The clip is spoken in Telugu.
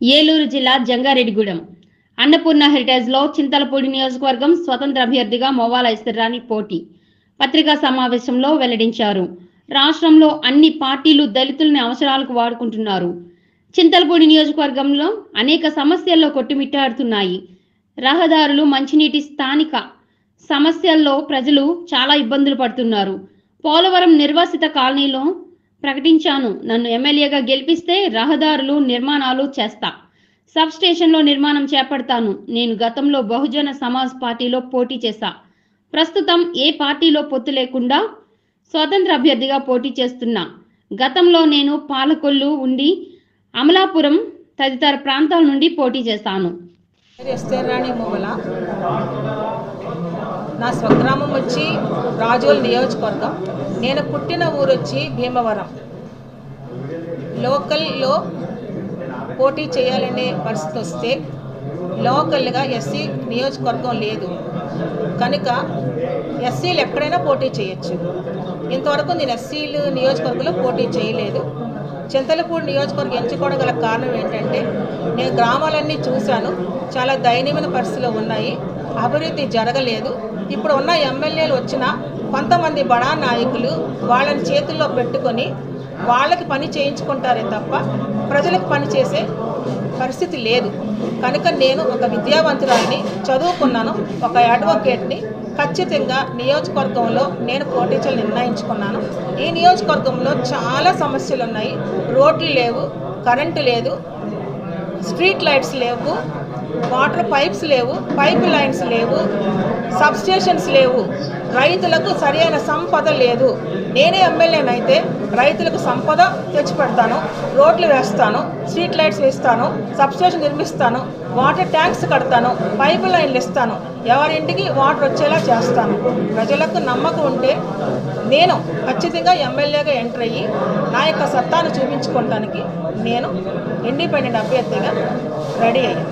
ఏలూరు జిల్లా జంగారెడ్డిగూడెం అన్నపూర్ణ హెరిటేజ్లో చింతలపూడి నియోజకవర్గం స్వతంత్ర అభ్యర్థిగా మొవ్వాల ఐశ్వర్యారాణి పోటీ పత్రికా సమావేశంలో వెల్లడించారు. రాష్ట్రంలో అన్ని పార్టీలు దళితులని అవసరాలకు వాడుకుంటున్నారు. చింతలపూడి నియోజకవర్గంలో అనేక సమస్యల్లో కొట్టుమిట్టాడుతున్నాయి. రహదారులు, మంచినీటి, స్థానిక సమస్యల్లో ప్రజలు చాలా ఇబ్బందులు పడుతున్నారు. పోలవరం నిర్వాసిత కాలనీలో ప్రకటించాను, నన్ను ఎమ్మెల్యేగా గెలిపిస్తే రహదారులు నిర్మాణాలు చేస్తా, సబ్ స్టేషన్లో నిర్మాణం చేపడతాను. నేను గతంలో బహుజన సమాజ్ పార్టీలో పోటీ చేశా. ప్రస్తుతం ఏ పార్టీలో పొత్తు లేకుండా స్వతంత్ర అభ్యర్థిగా పోటీ చేస్తున్నా. గతంలో నేను పాలకొల్లు ఉండి అమలాపురం తదితర ప్రాంతాల నుండి పోటీ చేశాను. ఐశ్వర్యారాణి మొవ్వల. నా స్వగ్రామం వచ్చి రాజోల్ నియోజకవర్గం. నేను పుట్టిన ఊరు వచ్చి భీమవరం. లోకల్లో పోటీ చేయాలనే పరిస్థితి వస్తే లోకల్గా ఎస్సీ నియోజకవర్గం లేదు కనుక ఎస్సీలు ఎక్కడైనా పోటీ చేయొచ్చు. ఇంతవరకు నేను ఎస్సీలు నియోజకవర్గంలో పోటీ చేయలేదు. చింతలపూడి నియోజకవర్గం ఎంచుకోవడం గల కారణం ఏంటంటే నేను గ్రామాలన్నీ చూశాను, చాలా దయనీయమైన పరిస్థితులు ఉన్నాయి, అభివృద్ధి జరగలేదు. ఇప్పుడు ఉన్న ఎమ్మెల్యేలు వచ్చిన కొంతమంది బడా నాయకులు వాళ్ళని చేతుల్లో పెట్టుకొని వాళ్ళకి పని చేయించుకుంటారే తప్ప ప్రజలకు పని చేసే పరిస్థితి లేదు. కనుక నేను ఒక విద్యావంతురాలిని, చదువుకున్నాను, ఒక అడ్వకేట్ని. ఖచ్చితంగా నియోజకవర్గంలో నేను పోటీ చేయాలని నిర్ణయించుకున్నాను. ఈ నియోజకవర్గంలో చాలా సమస్యలు ఉన్నాయి. రోడ్లు లేవు, కరెంటు లేదు, స్ట్రీట్ లైట్స్ లేవు, వాటర్ పైప్స్ లేవు, పైప్ లైన్స్ లేవు, సబ్ స్టేషన్స్ లేవు, రైతులకు సరైన సంపద లేదు. నేనే ఎమ్మెల్యేనైతే రైతులకు సంపద తెచ్చిపెడతాను, రోడ్లు వేస్తాను, స్ట్రీట్ లైట్స్ వేస్తాను, సబ్ స్టేషన్ నిర్మిస్తాను, వాటర్ ట్యాంక్స్ కడతాను, పైప్ లైన్లు ఇస్తాను, ఎవరింటికి వాటర్ వచ్చేలా చేస్తాను. ప్రజలకు నమ్మకం ఉంటే నేను ఖచ్చితంగా ఎమ్మెల్యేగా ఎంటర్ అయ్యి నా యొక్క సత్తాను చూపించుకోవడానికి నేను ఇండిపెండెంట్ అభ్యర్థిగా రెడీ అయ్యాను.